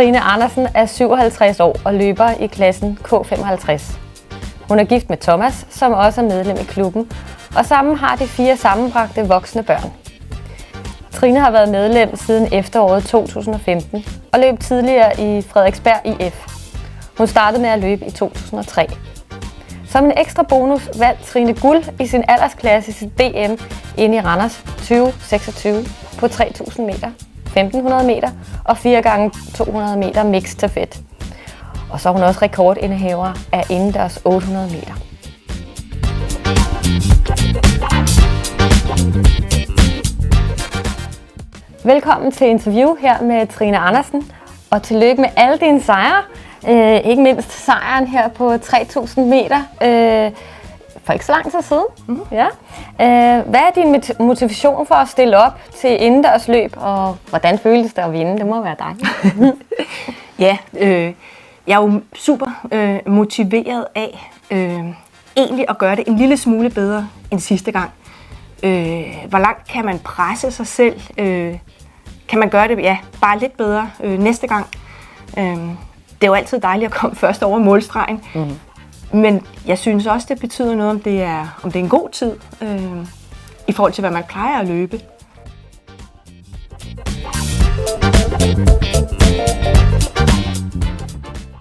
Trine Andersen er 57 år og løber i klassen K55. Hun er gift med Thomas, som også er medlem i klubben, og sammen har de 4 sammenbragte voksne børn. Trine har været medlem siden efteråret 2015 og løb tidligere i Frederiksberg IF. Hun startede med at løbe i 2003. Som en ekstra bonus vandt Trine guld i sin aldersklasse til DM inde i Randers 2026 på 3000 meter, 1500 meter og 4x200 meter mixed stafet. Og så er hun også rekordindehaver af indendørs 800 meter. Velkommen til interview her med Trine Andersen, og tillykke med alle dine sejre. Ikke mindst sejren her på 3000 meter for ikke så lang tid siden. Mm-hmm. Ja. Hvad er din motivation for at stille op til indendørs løb, og hvordan føles det at vinde? Det må være dejligt. Ja, jeg er jo super motiveret af egentlig at gøre det en lille smule bedre end sidste gang. Hvor langt kan man presse sig selv? Kan man gøre det bare lidt bedre næste gang? Det er jo altid dejligt at komme først over målstregen. Mm-hmm. Men jeg synes også, det betyder noget, om det er en god tid i forhold til, hvad man plejer at løbe.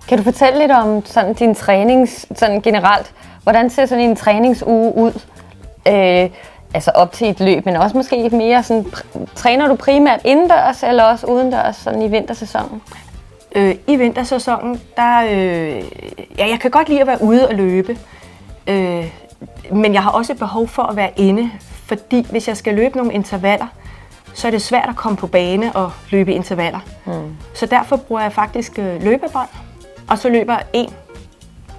Kan du fortælle lidt om sådan din trænings, sådan generelt? Hvordan ser sådan en træningsuge ud? Altså op til et løb, men også måske mere sådan, træner du primært indendørs eller også udendørs sådan i vintersæsonen? I vintersæsonen, jeg kan godt lide at være ude og løbe, men jeg har også et behov for at være inde, fordi hvis jeg skal løbe nogle intervaller, så er det svært at komme på bane og løbe intervaller. Så derfor bruger jeg faktisk løbebånd, og så løber jeg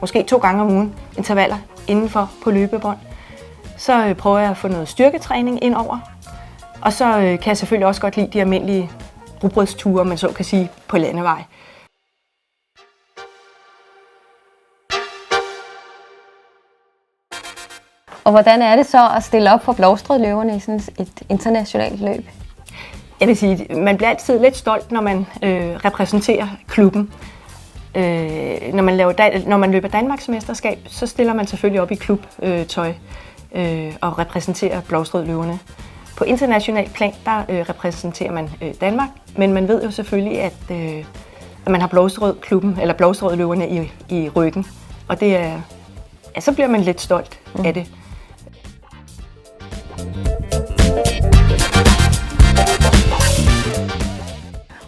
måske 2 gange om ugen intervaller indenfor på løbebånd. Så prøver jeg at få noget styrketræning ind over, og så kan jeg selvfølgelig også godt lide de almindelige rugbrødsture, man så kan sige, på landevej. Og hvordan er det så at stille op for Blovstrød-løverne i sådan et internationalt løb? Jeg vil sige, man bliver altid lidt stolt, når man repræsenterer klubben. Når man løber Danmarksmesterskab, så stiller man selvfølgelig op i klubtøj og repræsenterer Blovstrød-løverne. På international plan, der repræsenterer man Danmark, men man ved jo selvfølgelig, at man har Blovstrød-klubben, eller Blovstrød-løverne i ryggen. Og det er, så bliver man lidt stolt af det.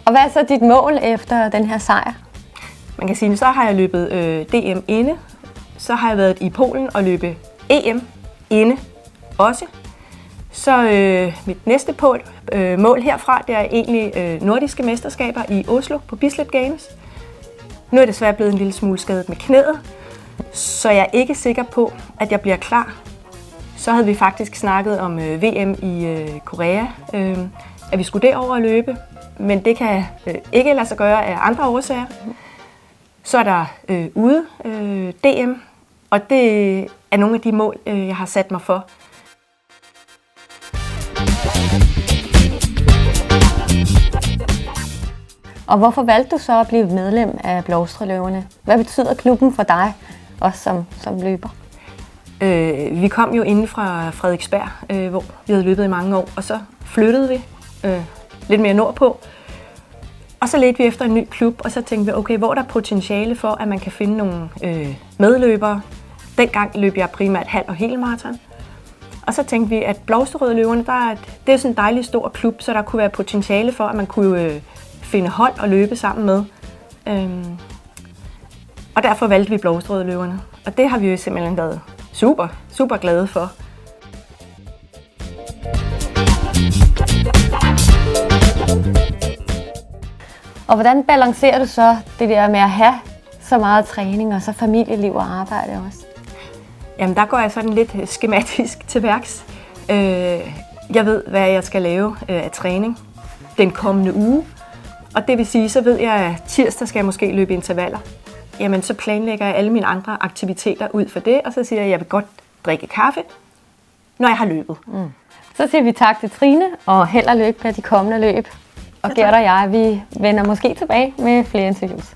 Og hvad er så dit mål efter den her sejr? Man kan sige, så har jeg løbet DM inde, så har jeg været i Polen og løbet EM inde også. Så mit næste mål herfra, det er egentlig nordiske mesterskaber i Oslo på Bislett Games. Nu er jeg desværre blevet en lille smule skadet med knæet, så jeg er ikke sikker på, at jeg bliver klar. Så havde vi faktisk snakket om VM i Korea, at vi skulle derover at løbe, men det kan ikke lade sig gøre af andre årsager. Så er der ude DM, og det er nogle af de mål, jeg har sat mig for. Og hvorfor valgte du så at blive medlem af Blovstrød-løverne? Hvad betyder klubben for dig, også som løber? Vi kom jo inde fra Frederiksberg, hvor vi havde løbet i mange år, og så flyttede vi lidt mere nordpå. Og så ledte vi efter en ny klub, og så tænkte vi, okay, hvor er der potentiale for, at man kan finde nogle medløbere. Dengang løb jeg primært halv- og helmaraton. Og så tænkte vi, at Blovstrød-løverne, det er sådan en dejlig stor klub, så der kunne være potentiale for, at man kunne finde hold og løbe sammen med. Og derfor valgte vi Blovstrød-løverne. Og det har vi jo simpelthen været super, super glade for. Og hvordan balancerer du så det der med at have så meget træning og så familieliv og arbejde også? Jamen der går jeg sådan lidt skematisk til værks. Jeg ved, hvad jeg skal lave af træning den kommende uge. Og det vil sige, så ved jeg, at tirsdag skal jeg måske løbe intervaller. Jamen så planlægger jeg alle mine andre aktiviteter ud for det, og så siger jeg, at jeg vil godt drikke kaffe, når jeg har løbet. Så siger vi tak til Trine, og held og lykke med de kommende løb. Og Gert og jeg, vi vender måske tilbage med flere interviews.